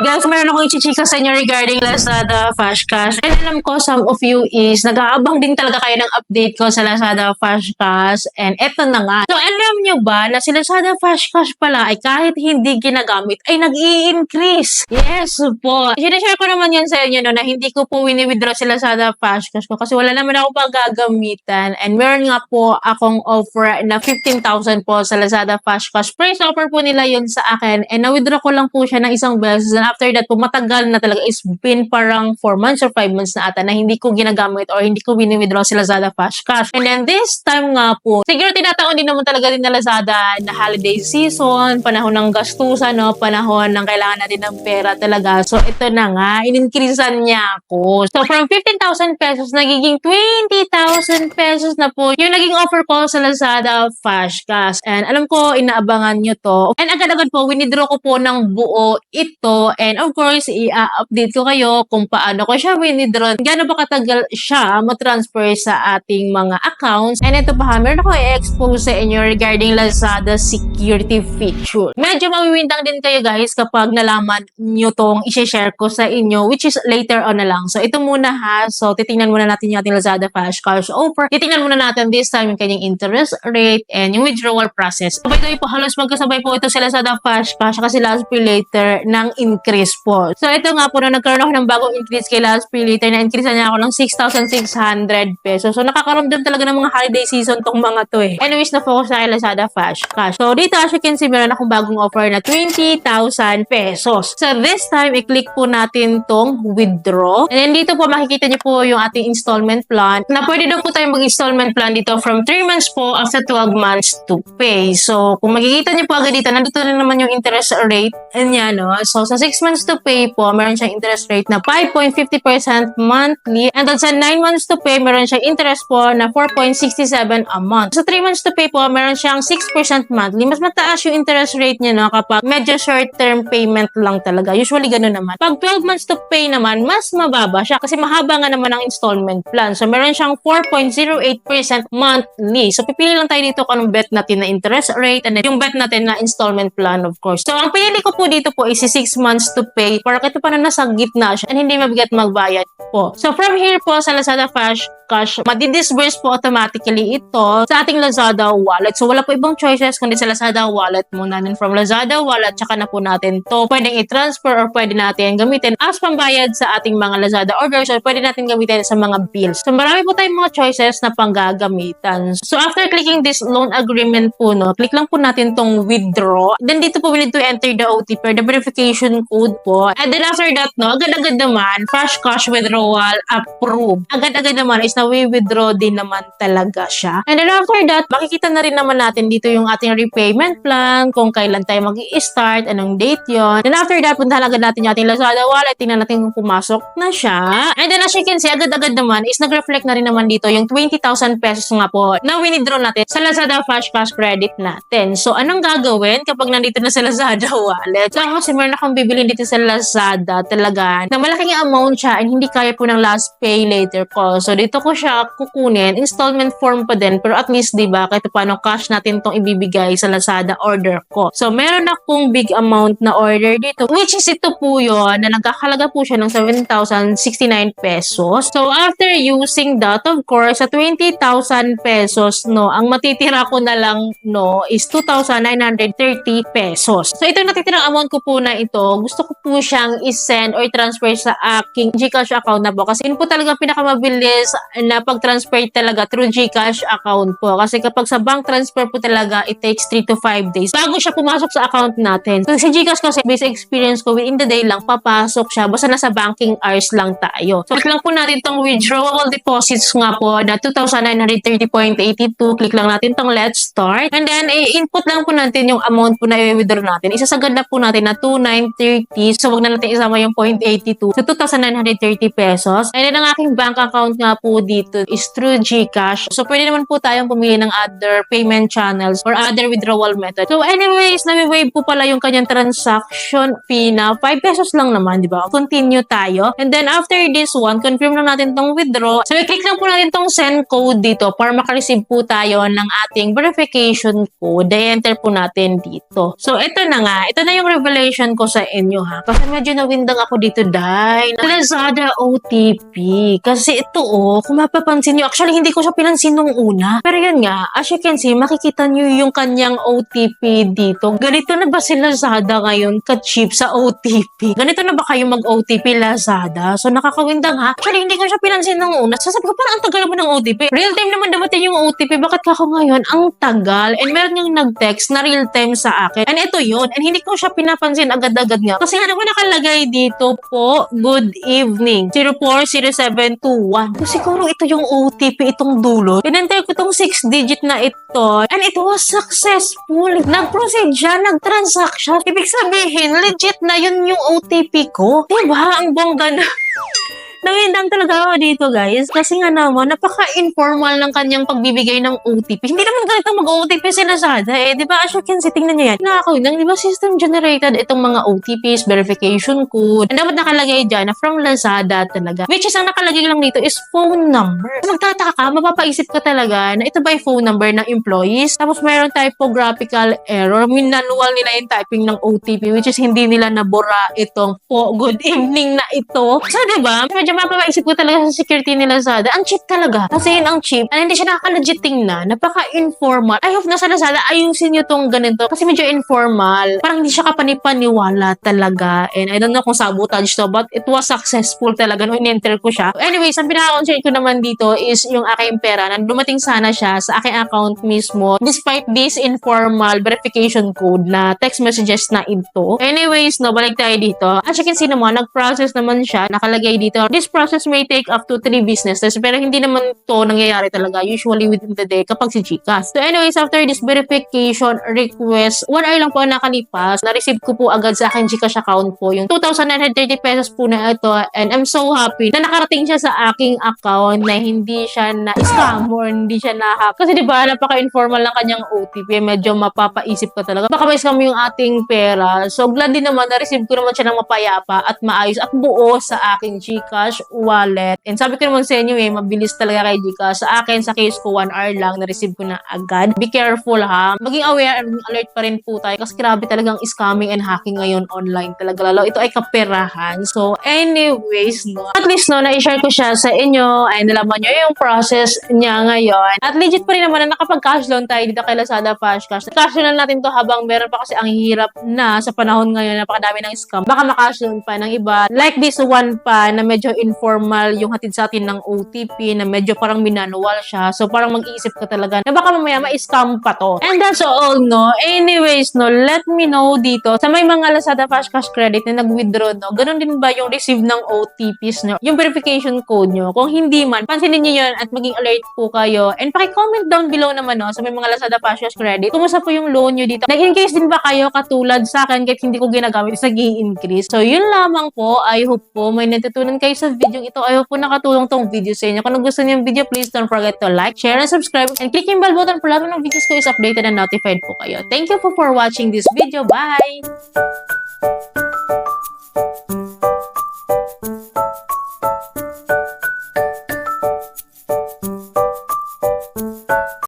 Guys, meron akong ichichika sa inyo regarding Lazada Flash Cash. And alam ko, some of you is nag-aabang din talaga kayo ng update ko sa Lazada Flash Cash. And eto na nga. So, alam nyo ba na si Lazada Flash Cash pala ay kahit hindi ginagamit ay nag-i-increase? Yes po. Sinashare ko naman yan sa inyo no, na hindi ko po wini-withdraw si Lazada Flash Cash ko kasi wala naman ako pagagamitan. And meron nga po akong offer na 15,000 po sa Lazada Flash Cash. Price offer po nila yun sa akin. And na-withdraw ko lang po siya ng isang beses. And after that po, matagal na talaga. It's been parang 4 months or 5 months na ata na hindi ko ginagamit or hindi ko wini-withdraw si Lazada Flash Cash. And then this time nga po, siguro tinataon din naman talaga din na Lazada na holiday season, panahon ng gastusan, no? Panahon ng kailangan natin ng pera talaga. So ito na nga, in-increasean niya ako. So from 15,000 pesos, nagiging 20,000 pesos na po yung naging offer ko sa Lazada Flash Cash. And alam ko, inaabangan nyo to. And agad-agad po, winidraw ko po ng buo ito. And of course, i-update ko kayo kung paano ko siya winidraw. Gano'n ba katagal siya matransfer sa ating mga accounts. And ito pa, meron ako i-expose sa inyo regarding Lazada security feature. Medyo mawiwindang din kayo guys kapag nalaman nyo tong i-share ko sa inyo, which is later on na lang. So ito muna ha. So titingnan muna natin yung ating Lazada Flash Cash offer. Titingnan muna natin this time yung kanyang interest rate and yung withdrawal process. So by the way po, halos magkasabay po ito sa Lazada Flash Cash kasi last pay later ng increase po. So ito nga po, na nagkaroon ako ng bagong increase kay last pay later, na-increase niya ako ng 6,600 pesos. So nakakaramdam talaga ng mga holiday season tong mga to eh. Anyways, na-focus na kay Lazada Flash Cash. So dito as you can see, meron akong bagong offer na 20,000 pesos. So this time, i-click po natin tong withdraw. And then dito po makikita niyo po yung ating installment plan. Na pwede daw po tayong mag-installment plan dito from 3 months po after 12 months to pay. So kung makikita niyo po agad dito, nandito rin naman yung interest rate. And yan, no? So sa 6 months to pay po, meron siyang interest rate na 5.50% monthly. And then sa 9 months to pay, meron siyang interest po na 4.67 a month. Sa 3 months to pay po, meron siyang 6% monthly. Mas mataas yung interest rate niya, no? Kapag medyo short-term payment lang talaga. Usually ganun naman. Pag 12 months to pay naman, mas mababa siya kasi mahaba nga naman ang installment plan. So meron siyang 4.08% monthly. So pipili lang tayo dito kung anong bet natin na interest rate and then yung bet natin na installment plan, of course. So ang pinili ko po dito po is 6 months to pay para kahit pa na nasa gitna siya and hindi mabigat magbayad po. So from here po sa Lazada Flash Cash, madi-disburse po automatically ito sa ating Lazada wallet. So wala po ibang choices kundi sa Lazada wallet muna. Then from Lazada wallet, tsaka na po natin to pwedeng i-transfer or pwede natin gamitin as pambayad sa ating mga Lazada orders or pwede natin gamitin sa mga bills. So marami po tayong mga choices na panggagamitan. So after clicking this loan agreement po, no, click lang po natin tong withdraw. Then dito po we need to enter the OTP or the verification code po. And then after that, no, agad-agad naman, Flash Cash withdrawal approved. Agad-agad naman is na withdraw din naman talaga siya. And then after that, makikita na rin naman natin dito yung ating repayment plan, kung kailan tayo mag-i-start, anong date yon. Then after that, puntahan agad natin yung ating Lazada wallet, tingnan natin kung pumasok na siya. And then as you can see, agad-agad naman is nag-reflect na rin naman dito yung 20,000 pesos nga po na withdraw natin sa Lazada Flash Cash credit natin. So anong gagawin kapag nandito na sa Lazada wallet? So kasi meron akong bibilin dito sa Lazada talaga na malaking amount siya and hindi kaya po ng last pay later ko. So dito ko siya kukunin, installment form pa din, pero at least diba kahit paano cash natin tong ibibigay sa Lazada order ko. So meron akong big amount na order dito, which is ito po yun na nagkakalaga po siya ng 7,069 pesos. So after using that, of course, sa 20,000 pesos, no, ang matitira ko na lang, no, is 2,930 pesos. So ito yung natitirang amount ko po na ito, gusto ko po siyang i-send or transfer sa aking GCash account na po. Kasi yun po talaga pinakamabilis na pag-transfer talaga through GCash account po. Kasi kapag sa bank transfer po talaga, it takes 3 to 5 days bago siya pumasok sa account natin. So si GCash kasi, based experience ko, within the day lang, papasok siya. Basta nasa banking hours lang tayo. So click lang po natin tong withdrawable deposits nga po na 2,930.82. Click lang natin tong let's start. And then, i-input lang po natin yung amount po na i-withdraw natin. Isasagad na po natin na 2,930. So wag na natin isama yung 0.82. So 2,930 pesos. And then ang aking bank account nga po dito is through GCash. So, pwede naman po tayong pumili ng other payment channels or other withdrawal method. So, anyways, nami-waive po pala yung kanyang transaction fee na 5 pesos lang naman, di ba? Continue tayo. And then, after this one, confirm lang natin tong withdraw. So, i-click lang po natin tong send code dito para makareceive po tayo ng ating verification code. I-enter po natin dito. So, ito na nga. Ito na yung revelation ko sa inyo, ha? Kasi medyo nawindang ako dito, dahil Lazada OTP. Kasi ito, kung mapapansin nyo, actually, hindi ko siya pinansin nung una. Pero yun nga, as you can see, makikita nyo yung kanyang OTP dito. Ganito na ba si Lazada ngayon ka-cheap sa OTP? Ganito na ba kayo mag-OTP Lazada? So, nakakawindang, ha? Actually, hindi ko siya pinansin nung una. Sasabi ko, parang ang tagal naman ng OTP. Real time naman dumating yung OTP. Bakit ako ngayon? Ang tagal. And meron yung nag-text na real time sa akin. And ito yun. And hindi ko siya pinapansin agad-agad nga. Kasi nga naman nakalagay dito po, good evening. 040721. So, siguro ito yung OTP, itong dulo. Inantay ko itong 6-digit na ito. And it was successful. Nag-proceed siya, nag-transact siya. Ibig sabihin, legit na yun yung OTP ko. Diba? Ang bongga na. Nawindang talaga ako dito, guys. Kasi nga naman, napaka-informal ng kanyang pagbibigay ng OTP. Hindi naman ganito mag-OTP si Lazada eh. Di ba? As you can see, tingnan nyo yan. Nakakawindang, di ba system-generated itong mga OTPs, verification code. And dapat nakalagay dyan na from Lazada talaga. Which is, ang nakalagay lang dito is phone number. Magtataka ka, mapapaisip ka talaga na ito ba yung phone number ng employees? Tapos mayroong typographical error. Minanual nila yung typing ng OTP, which is hindi nila nabura itong po good evening na ito. So, di ba? Medyo mapapaisip ko talaga sa security ni Lazada. Ang cheap talaga. Kasi yun ang cheap. And hindi siya nakaka-legit tingnan. Napaka-informal. I hope na sa Lazada, ayusin nyo tong ganito. Kasi medyo informal. Parang hindi siya kapanipaniwala talaga. And I don't know kung sabotage to, but it was successful talaga nung in-enter ko siya. Anyways, ang pinaka-concern ko naman dito is yung aking pera na dumating sana siya sa aking account mismo despite this informal verification code na text messages na ito. Anyways, no, balik tayo dito. As you can see naman, nag-process naman siya. Nakalagay dito, this process may take up to 3 business days, pero hindi naman to nangyayari talaga usually within the day kapag si GCash. So anyways, after this verification request, 1 hour lang po nakalipas, na-receive ko po agad sa akin GCash account po yung 2,930 pesos po na ito, and I'm so happy na nakarating siya sa aking account na hindi siya na-scam or hindi siya na-hack. Kasi diba, napaka-informal ng kanyang OTP, medyo mapapaisip ka talaga. Baka ma-scam yung ating pera. So glad din naman, na-receive ko naman siya ng mapayapa at maayos at buo sa aking GCash wallet. And sabi ko naman sa inyo mabilis talaga kay GCash. Sa akin, sa case ko, 1 hour lang, na-receive ko na agad. Be careful, ha. Maging aware and alert pa rin po tayo kasi grabe talagang scamming and hacking ngayon online talaga. Lalo, ito ay kaperahan. So, anyways, no. At least, no, na-share ko siya sa inyo ay nalaman nyo yung process niya ngayon. At legit pa rin naman na nakapag-cash loan tayo dito kay Lazada Fashcash. Cash loan natin to habang meron pa kasi ang hirap na sa panahon ngayon, napakadami ng scam. Baka makash loan pa ng iba. Like this one pa na medyo informal yung hatid sa atin ng OTP na medyo parang minanual siya. So, parang mag-iisip ka talaga na baka mamaya ma-scam pa to. And that's all, no? Anyways, no, let me know dito sa may mga Lazada Fashcash credit na nag-withdraw, no? Ganun din ba yung receive ng OTPs, no? Yung verification code nyo? Kung hindi man, pansinin nyo yun at maging alert po kayo. And paki-comment down below naman, no? Sa may mga Lazada Fashcash credit. Kumusta po yung loan nyo dito? Nag-increase din ba kayo katulad sa akin kahit hindi ko ginagamit is nag-i-increase? So, yun lamang po. I hope po may natutunan kayo sa video ito. I hope po nakatulong tong video sa inyo. Kung gusto niyo yung video, please don't forget to like, share, and subscribe. And click yung bell button para lahat ng videos ko is updated and notified po kayo. Thank you po for watching this video. Bye!